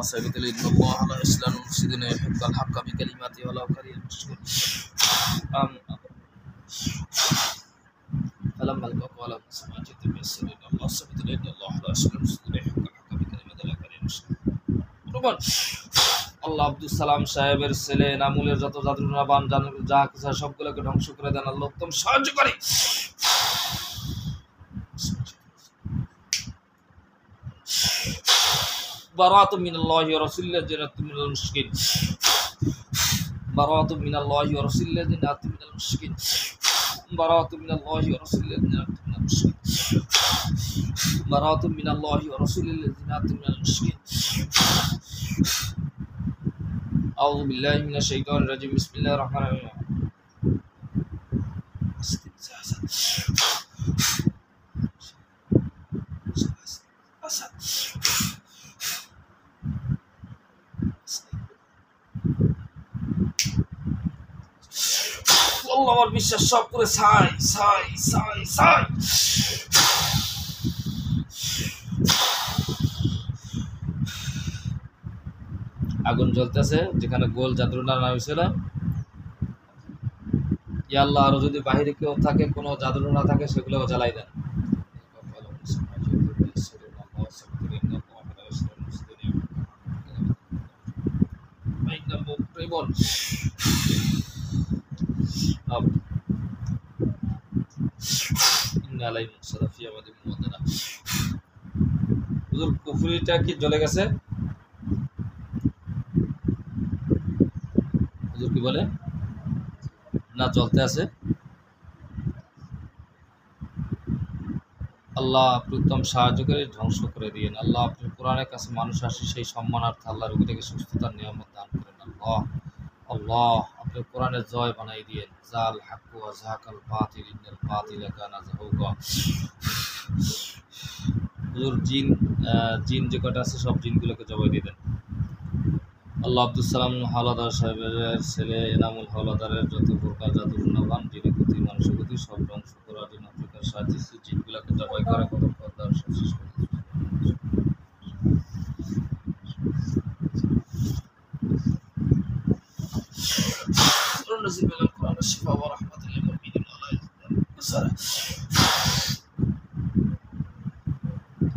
ثابت إن الله لا يسلم المفسدين يحق الحق بكلماته ولو كره المشركون فلما القوا قال موسى ما جئت به السر إن الله ثابت إن الله لا يسلم المفسدين يحق الحق بكلماته ولو كره المشركون আল্লাহ আব্দুল সালাম সাহেবের ছেলে নামুলের যত জাদুনাবান যা কিছু সবগুলোকে ধ্বংস করে দেন আল্লাহ উত্তম সাহায্য করে বারাতু মিনাল্লাহি ওয়া রাসূলিহি জান্নাতুম মিনাল মুশরিকিন বারাতু মিনাল্লাহি ওয়া রাসূলিহি জান্নাতুম মিনাল মুশরিকিন বারাতু মিনাল্লাহি ওয়া রাসূলিহি জান্নাতুম মিনাল মুশরিকিন বারাতু মিনাল্লাহি ওয়া রাসূলিহি জান্নাতুম মিনাল মুশরিকিন আউযু বিল্লাহি মিনাশ শাইতানির রাজিম বিসমিল্লাহির রহমানির রহিম আল্লাহ আমার বিশ্বাস সব করে ছাই ছাই ছাই ছাই আগুন জ্বলতেছে যেখানে গোল জাদুটা না হয়েছিল ইয়া আল্লাহ আরো যদি বাহিরে কেউ থাকে কোনো জাদু না থাকে সেগুলো জ্বালাই দেন কুফরিটা কি জ্বলে গেছে হুজুর কি বলে না জ্বলতে আছে আল্লাহ আপনি উত্তম সাহায্য করে ধ্বংস করে দিয়েন আল্লাহ আপনি কোরআনের কাছে মানুষ আসে সেই সম্মানার্থে আল্লাহ রোগী থেকে সুস্থতার নিয়ামত দান করেন আল্লাহ আল্লাহ আপনি কোরআনের জয় বানাই দিয়েন জাল হাক্কু ওয়া যাকাল বাতিল ইন্নাল বাতিলা কানা যাহুকা হুজুর জিন যে কটা আছে সব জিনগুলোকে জবাই দিয়ে দেন আল্লাহ আব্দুল সালাম হাওলাদার সাহেবের ছেলে এনামুল হাওলাদারের যত প্রকার জাদুনাবান যিনি প্রতি মানুষের প্রতি সব ধ্বংস করার জন্য আফ্রিকার সাহায্যে জিনগুলোকে জবাই করে কত পর্দার শেষ করে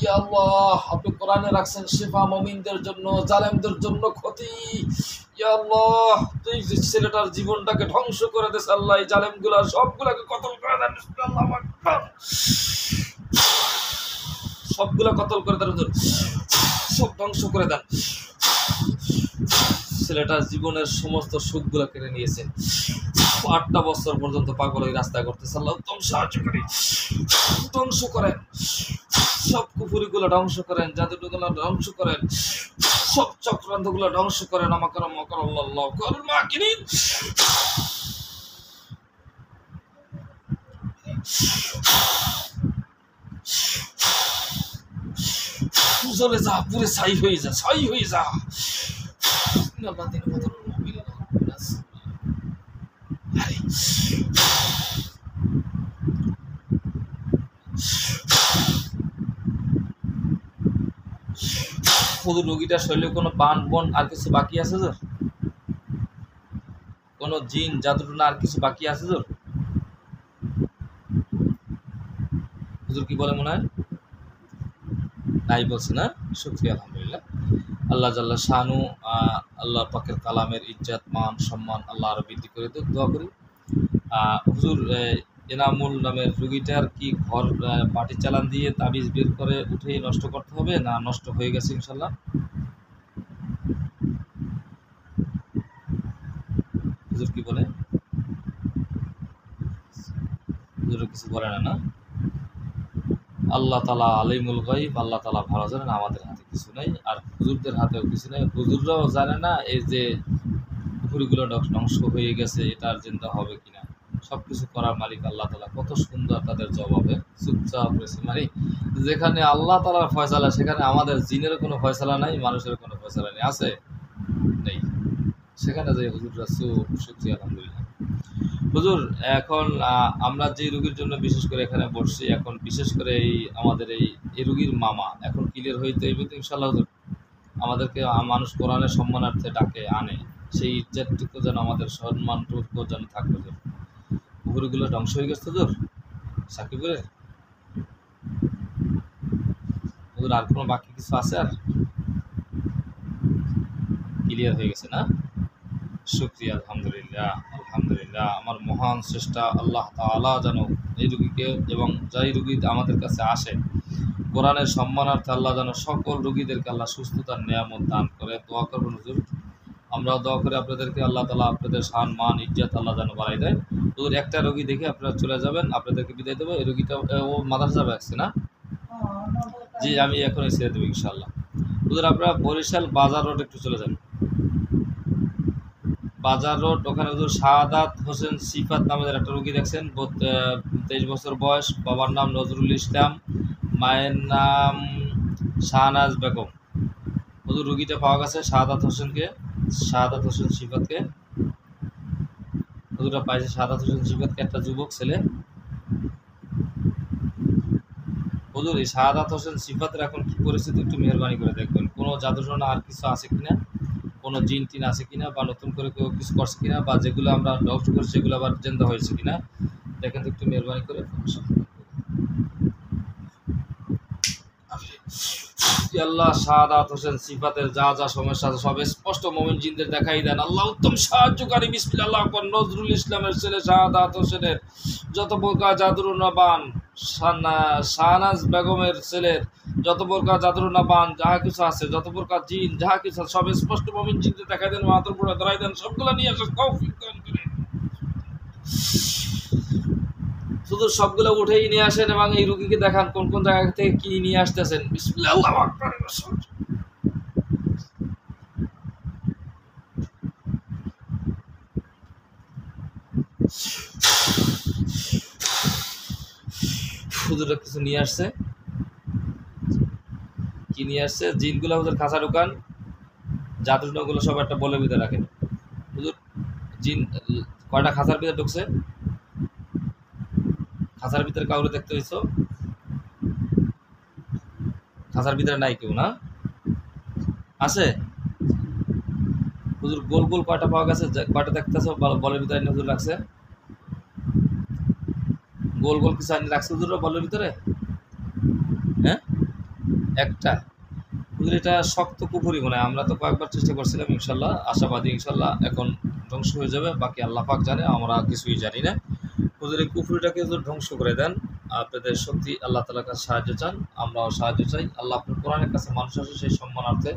ইয়া আল্লাহ আপনি কোরআনে রাখছেন শিফা মুমিনদের জন্য জালেমদের জন্য ক্ষতি ইয়া আল্লাহ তুই ছেলেটার জীবনটাকে ধ্বংস করে দিস আল্লাহ এই জালেমগুলা সবগুলাকে কতল করে দেন আল্লাহু আকবার সবগুলা কতল করে দেন সব ধ্বংস করে দেন ছেলেটার জীবনের সমস্ত সুখগুলো কেড়ে নিয়েছেন 8টা বছর পর্যন্ত পাগল এই রাস্তায় করতেছে আল্লাহ উত্তম সাহায্য করি ধ্বংস করেন সব কুফরিগুলো ধ্বংস করেন জাদুগুলো ধ্বংস করেন সব চক্রান্তগুলো ধ্বংস করেন আমাকে আল্লাহ করুন মাকিনিন জ্বলে যা পুরে ছাই হয়ে যা ছাই হয়ে যা আল্লাহ দিন বদল শুধু রোগীটার শরীরে কোনো বান বন আর কিছু বাকি আছে তোর কোনো জিন জাদুটনা আর কিছু বাকি আছে তোর হুজুর কি বলে মনে হয় নাই বলছে না শুকরিয়া আলহামদুলিল্লাহ আল্লাহ জাল্লা শানু আল্লাহ পাকের কালামের ইজ্জত মান সম্মান আল্লাহ আরো বৃদ্ধি করে তো দোয়া করি হুজুর এনামুল নামের রোগীটার কি ঘর পাটি চালান দিয়ে তাবিজ বের করে উঠেই নষ্ট করতে হবে না নষ্ট হয়ে গেছে ইনশাল্লাহ হুজুর কি বলে হুজুর কিছু বলে না আল্লাহ তাআলা আলিমুল গায়ব আল্লাহ তাআলা ভালো জানেন আমাদের হাতে কিছু নাই আর হুজুরদের হাতেও কিছু নাই হুজুররাও জানে না এই যে পুকুরগুলো ধ্বংস হয়ে গেছে এটার চিন্তা হবে কিনা সবকিছু করার মালিক আল্লাহ তাআলা কত সুন্দর তাদের জবাবে চুপচাপ রয়েছে মানে যেখানে আল্লাহ তাআলার ফয়সালা সেখানে আমাদের জিনের কোনো ফয়সালা নাই মানুষের কোনো ফয়সালা নেই আছে নেই সেখানে যে হুজুররা শুকরিয়া আলহামদুলিল্লাহ হুজুর এখন আমরা যে রোগীর জন্য বিশেষ করে এখানে বসছি এখন বিশেষ করে এই আমাদের এই রোগীর মামা এখন ক্লিয়ার হইতে হইবে তো ইনশাআল্লাহ হুজুর আমাদেরকে মানুষ কোরআনের সম্মানার্থে ডাকে আনে, সেই ইজ্জতটুকু যেন আমাদের সম্মানটুকু যেন থাকবে। পুকুরগুলো ধ্বংস হয়ে গেছে তোর সাকিবের ওদের আর কোনো বাকি কিছু আছে? আর ক্লিয়ার হয়ে গেছে না? শুকরিয়া, আলহামদুলিল্লাহ আলহামদুলিল্লাহ। আমার মহান চেষ্টা আল্লাহ তাআলা যেন এই রুগীকে এবং যাই রুগী আমাদের কাছে আসে কোরআনের সম্মানার্থে আল্লাহ যেন সকল রুগীদেরকে আল্লাহ সুস্থতার নিয়ামত দান করে। দোয়া করবেন হুজুর, আমরাও দোয়া করি আপনাদেরকে আল্লাহ তাআলা আপনাদের শান মান ইজ্জত আল্লাহ যেন বাড়াই দেয়। হুজুর একটা রুগী দেখে আপনারা চলে যাবেন, আপনাদেরকে বিদায় দেবো। এই রুগীটা ও মাদ্রাসা যাবে আসছে না? জি, আমি এখনই ছেড়ে দেবো ইনশাআল্লাহ। হুজুর আপনারা বরিশাল বাজার রোড একটু চলে যান। বাজার রোড ওখানে হুজুর শাহাদাত হোসেন সিফাত নামের একটা রুগী দেখছেন, 23 বছর বয়স, বাবার নাম নজরুল ইসলাম, মায়ের নাম শাহনাজ বেগম। হুজুর রুগীটা পাওয়া গেছে শাহাদাত হোসেন সিফাতকে। হুজুরটা পাইছে শাহাদাত হোসেন সিফাতকে, একটা যুবক ছেলে। হুজুর এই শাহাদাত হোসেন সিফাতের এখন কি পরিস্থিতি একটু মেহরবানি করে দেখবেন। কোনো জাদুটনা আর কিছু আছে কিনা, কোনো জিন টিন আছে কিনা, বা নতুন করে কেউ কিছু করছে কিনা, বা যেগুলো আমরা ডক্টর করছি সেগুলো আবার জেন্দা হয়েছে কিনা দেখেন তো একটু মেহরবানি করে। আল্লাহ শাহাদাত হোসেন সিফাতের যা যা সমস্যা আছে সব স্পষ্ট মুমিন জিনদের দেখাই দেন। আল্লাহ উত্তম সাহায্যকারী বিসমিল্লাহ। আল্লাহ আকবার। নজরুল ইসলামের ছেলে শাহাদাত হোসেনের যত প্রকার জাদুর নাবান, শাহনাজ বেগমের ছেলের যত প্রকার জাদুর নাবান যাহা কিছু আছে, যত প্রকার জিন যাহা কিছু আছে সব স্পষ্ট মুমিন জিনদের দেখাই দেন, মাথার উপরে ধরাই দেন, সবগুলো নিয়ে আসেন তৌফিক দান করে। শুধু সবগুলো উঠেই নিয়ে আসেন এবং এই রুগীকে দেখান কোন কোন জায়গা থেকে কি নিয়ে আসতেছেন। বিসমিল্লাহ আল্লাহু আকবার। হুজুরা কিছু নিয়ে আসছে, কি নিয়ে আসছে? জিনগুলো হুজুর খাঁচা ঢুকান, জাদুগুলো সব একটা বলের ভিতরে রাখেন। হুজুর জিন কয়টা খাঁচার ভিতরে ঢুকছে? খাঁচার ভিতরে কাউরে দেখতে হয়েছ? খাঁচার ভিতরে নাই কেউ না? আছে? হুজুর গোল গোল কয়টা পাওয়া গেছে? কয়টা দেখতেছ বলের ভিতরে হুজুর রাখছে? গোল গোল কিছু আনি রাখছে হুজুর বলের ভিতরে? হ্যাঁ, একটা। হুজুর এটা শক্ত কুফরি মনে হয়। আমরা তো কয়েকবার চেষ্টা করছিলাম, ইনশাল্লাহ আশাবাদী ইনশাল্লাহ এখন ধ্বংস হয়ে যাবে। বাকি আল্লাহ পাক জানে, আমরা কিছুই জানি না। হুজুর এই কুফরিটাকে হুজুর ধ্বংস করে দেন। আপনাদের সত্যি আল্লাহ তাআলার কাছে সাহায্য চান, আমরাও সাহায্য চাই। আল্লাহ আপনার কোরআনের কাছে মানুষ আসে সেই সম্মানার্থে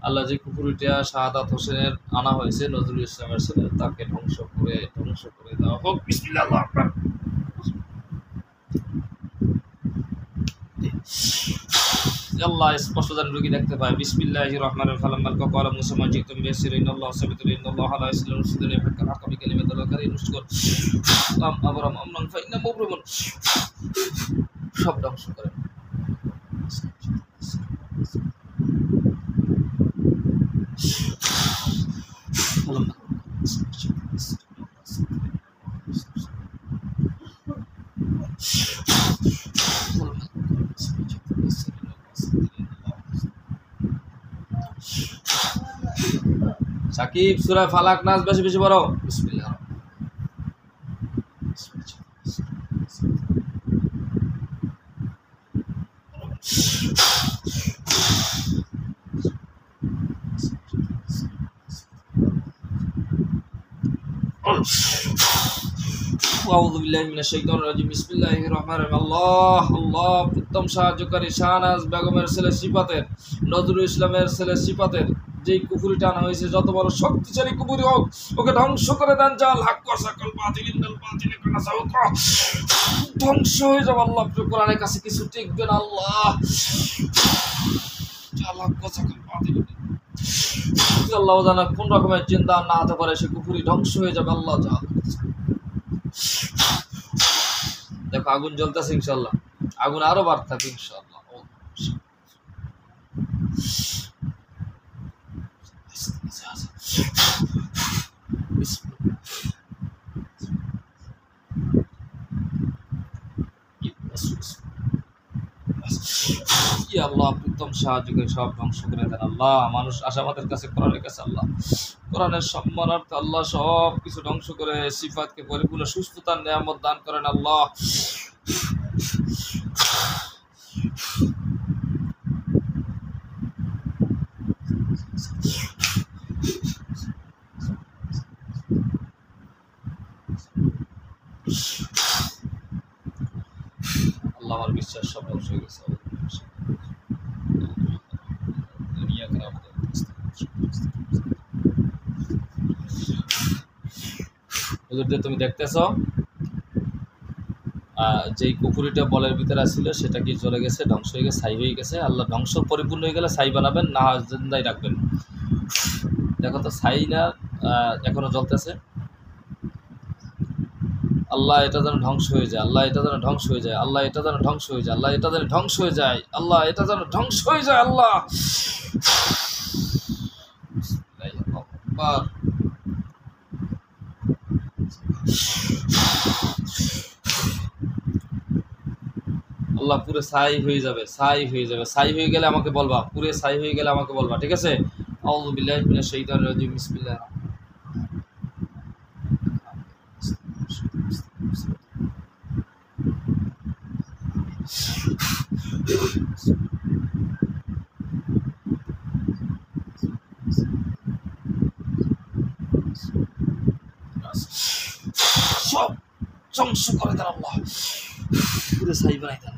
আল্লাহ যে কুফরিটা শাহাদাত হোসেনের আনা হয়েছে নজরুল ইসলামের ছেলে, তাকে ধ্বংস করে দেওয়া হোক। বিসমিল্লাহ আল্লাহু আকবার। আল্লাহ স্পষ্ট যেন রোগী দেখতে পায়। বিসমিল্লাহির রহমানির রহিম। ফালাম্মা ক্বালা মুসা মা জিতুম বিসির ইন্নাল্লাহু সাবিতুন ইন্নাল্লাহু লা ইয়াসলু সুদুনি ফাকার হাকামি কালিমাতুল কারি নুশকুর আম আমরাম আমরান ফাইন্না মুবরিমুন। সব ধ্বংস করেন। সাকিব সূরা ফালাক নাস বেশি বেশি পড়ো। বিসমিল্লাহ। আউযু বিল্লাহি মিনাশ শাইতানির রাজিম। বিসমিল্লাহির রহমানির রহিম। আল্লাহ আল্লাহ উত্তম সাহায্যকারী শাহনাজ বেগমের ছেলে সিফাতের, নজরুল ইসলামের ছেলে সিফাতের যেই কুফরিটা আনা হয়েছে, যত বড় শক্তিশালী কুফরি হোক, ওকে ধ্বংস করে দেন। জাল হক ওয়াসাকাল বাতিল ইন্নাল বাতিল কানা সাউকা। ধ্বংস হয়ে যাবে। আল্লাহ আপনার কোরআনের কাছে কিছু টিকবে না। আল্লাহ জাল হক ওয়াসাকাল বাতিল। আল্লাহ জানা কোন রকমের চিন্তা না হতে পারে, সে কুফরি ধ্বংস হয়ে যাবে। আল্লাহ জাল। দেখো আগুন জ্বলতেছে, ইনশাআল্লাহ আগুন আরো বাড়তে থাকবে ইনশাআল্লাহ। ইয়া আল্লাহ আপনি উত্তম সাহায্য করে সব ধ্বংস করে দেন আল্লাহ। মানুষ আশাবাদের কাছে কোরআনের কাছে আল্লাহ, কোরআনের সম্মানার্থে আল্লাহ সব কিছু ধ্বংস করে সিফাতকে পরিপূর্ণ সুস্থতার নিয়ামত দান করেন আল্লাহ। আল্লাহ আমার বিশ্বাস সব ধ্বংস হয়ে গেছে। দুনিয়া খারাপ হুজুরদের তুমি দেখতেছ যেই কুকুরিটা বলের ভিতরে ছিল সেটা কি চলে গেছে, ধ্বংস হয়ে গেছে, ছাই হয়ে গেছে। আল্লাহ ধ্বংস পরিপূর্ণ হয়ে গেলে ছাই বানাবেন, না জিন্দাই রাখবেন। দেখো তো ছাই না এখনো জ্বলতেছে। আল্লাহ এটা যেন ধ্বংস হয়ে যায়, আল্লাহ এটা যেন ধ্বংস হয়ে যায়, আল্লাহ এটা যেন ধ্বংস হয়ে যায়, আল্লাহ এটা যেন ধ্বংস হয়ে যায়, আল্লাহ এটা যেন ধ্বংস হয়ে যায় আল্লাহ। আল্লাহ পুরো ছাই হয়ে যাবে, ছাই হয়ে যাবে, ছাই হয়ে গেলে আমাকে বলবা, পুরো ছাই হয়ে গেলে আমাকে বলবা, ঠিক আছে? আউযু বিল্লাহি মিনাশ শাইতানির রাজিম, বিসমিল্লাহ। সব ধ্বংস করে দেন আল্লাহ, পুরো ছাই বানাই দেন।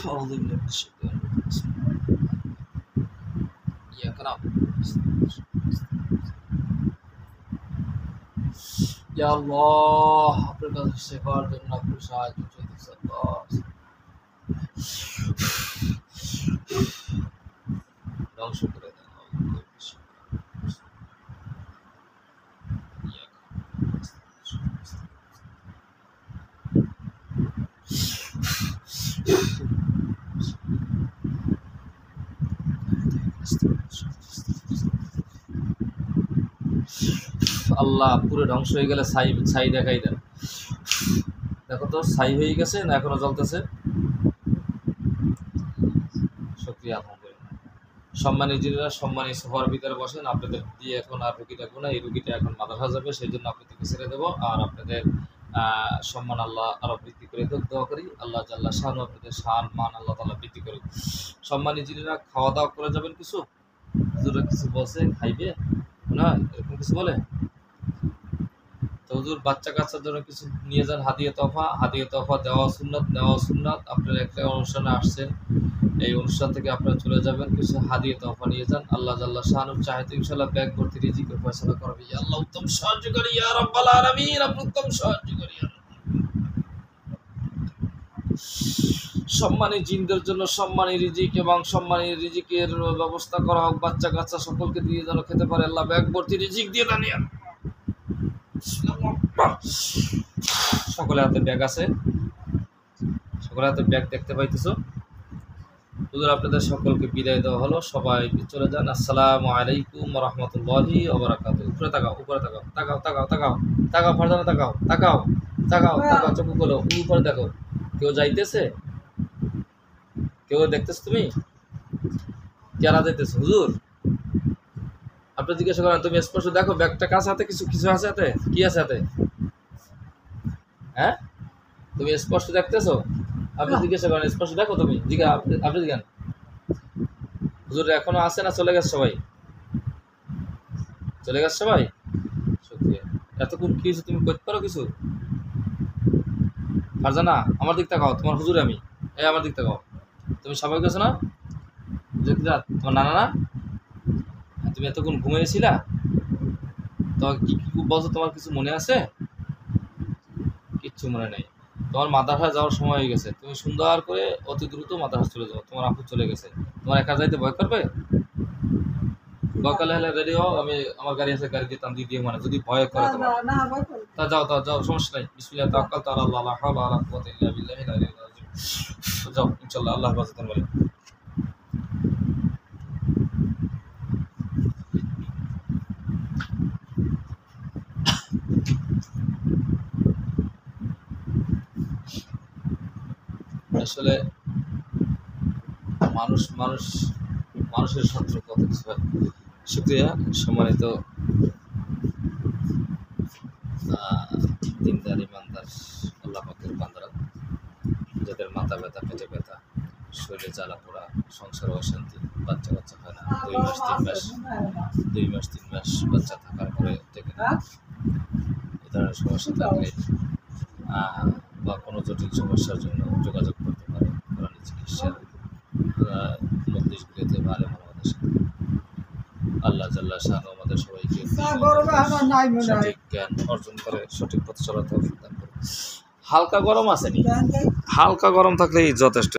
আউযু বিল্লাহি মিনাশ শাইতানির রাজিম। ইয়াকা না'বুদু ওয়া ইয়া আল্লাহ আপনার কাছে শেফার জন্য আপনার সাহায্য চাইতেছি আল্লাহ। ধ্বংস করে দেন আল্লাহ। পুরো ধ্বংস হয়ে গেলে ছাই ছাই দেখাই দেন। দেখো তো ছাই হয়ে গেছে না এখনো জ্বলতেছে? শুকরিয়া আলহামদুলিল্লাহ। সম্মানী যিনিরা সম্মানী সোফার ভিতরে বসেন, আপনাদের দিয়ে এখন আর রুগী ডাকবো না, এই রুগীটা এখন মাদ্রাসা যাবে, সেই জন্য আপনাদেরকে ছেড়ে দেবো। আর আপনাদের সম্মান আল্লাহ আরো বৃদ্ধি করে দেব, দোয়া করি আল্লাহ জাল্লা শান আপনাদের শান মান আল্লাহ তাআলা বৃদ্ধি করুক। সম্মানী যিনিরা খাওয়া দাওয়া করে যাবেন, কিছু হুজুরা কিছু বলছে খাইবে না, এরকম কিছু বলে তো হুজুর বাচ্চা কাচ্চার জন্য কিছু নিয়ে যান, হাদিয়া তোফা দেওয়া সুন্নাত, নেওয়া সুন্নাত। আপনারা একটা অনুষ্ঠানে আসছেন, এই অনুষ্ঠান থেকে আপনারা চলে যাবেন, কিছু হাদিয়া তোফা নিয়ে যান। আল্লাহ জাল্লা শানু চাইতে ইনশাআল্লাহ ব্যাগ ভর্তি রিজিকের ফয়সালা করবে। ইয়া আল্লাহ উত্তম সাহায্য করি ইয়া রাব্বাল আলামিন, আপনি উত্তম সাহায্য করি। সম্মানী জিনদের জন্য সম্মানী রিজিক এবং সম্মানী রিজিকের ব্যবস্থা করা হোক, বাচ্চা কাচ্চা সকলকে দিয়ে যেন খেতে পারে। আল্লাহ ব্যাগ ভর্তি রিজিক দিয়ে দেন। সকলের হাতে ব্যাগ আছে, সকলের হাতে ব্যাগ দেখতে পাইতেছো। হুজুর আপনাদের সকলকে বিদায় দেওয়া হলো, সবাই চলে যান। আসসালামু আলাইকুম ওয়া রাহমাতুল্লাহি ওয়া বারাকাতুহু। উপরে তাকাও, উপরে তাকাও, তাকাও তাকাও তাকাও তাকাও, ফারজানা তাকাও, তাকাও তাকাও তাকাও, চোখ খোলো, উপরে দেখো। কেউ যাইতেছে? কেউ দেখতেছ? তুমি কেরা যাইতেছো? হুজুর আপনি জিজ্ঞাসা করেন, তুমি স্পষ্ট দেখো ব্যাগটা কাছে হাতে, কিছু কিছু আছে হাতে, কি আছে হাতে? হ্যাঁ তুমি স্পষ্ট দেখতেছো? আপনি জিজ্ঞাসা করেন স্পষ্ট দেখো, তুমি আপনি জিজ্ঞান হুজুর এখনো আছে না চলে গেছে সবাই? চলে গেছে সবাই? শুকরিয়া। এতক্ষণ কি হয়েছে তুমি করতে পারো কিছু? ফারজানা আমার দিক তাকাও, তোমার হুজুর আমি, এই আমার দিক তাকাও। তুমি সবাই গেছো না? তোমার নানা না? তুমি এতক্ষণ ঘুমিয়েছিলা? তোমার কি কি বলছো, তোমার কিছু মনে আছে? কিচ্ছু মনে নেই। তোমার মাদ্রাসা যাওয়ার সময় হয়ে গেছে, তুমি সুন্দর করে অতি দ্রুত মাদ্রাসা চলে যাও। তোমার আপু চলে গেছে, তোমার একা যাইতে ভয় করবে? ভয় করলে হলে রেডি হও, আমি আমার গাড়ি আছে, গাড়ি দিয়ে টান দিয়ে মানে যদি ভয় করে তোমার তা যাও, যাও সমস্যা নাই। বিসমিল্লাহ তাওয়াক্কালতু আলা আল্লাহ, লা হাওলা ওয়ালা কুওয়াতা ইল্লা বিল্লাহিল আলিয়্যিল আযীম। যাও ইনশাআল্লাহ, আল্লাহ হেফাজত করবে। আসলে মানুষের শত্রু কত কিছু হয়। শুক্রিয়া সম্মানিত দিনদার ইমানদার আল্লাহ পাকের বান্দারা, যাদের মাথা ব্যথা, পেটে ব্যথা, শরীরে জ্বালা পোড়া, সংসার অশান্তি, বাচ্চা হয় না, 2 মাস 3 মাস বাচ্চা থাকার পরে থেকে না, এ ধরনের সমস্যা থাকলে বা কোনো জটিল সমস্যার জন্য যোগাযোগ করতে পারে কোরআনী চিকিৎসা মন্দিরগুলিতে ভালো আমাদের সাথে। আল্লাহ জাল্লা শাহ আমাদের সবাইকে সঠিক জ্ঞান অর্জন করে সঠিক পথ চলাতে দান করে। হালকা গরম আসেনি, হালকা গরম থাকলেই যথেষ্ট।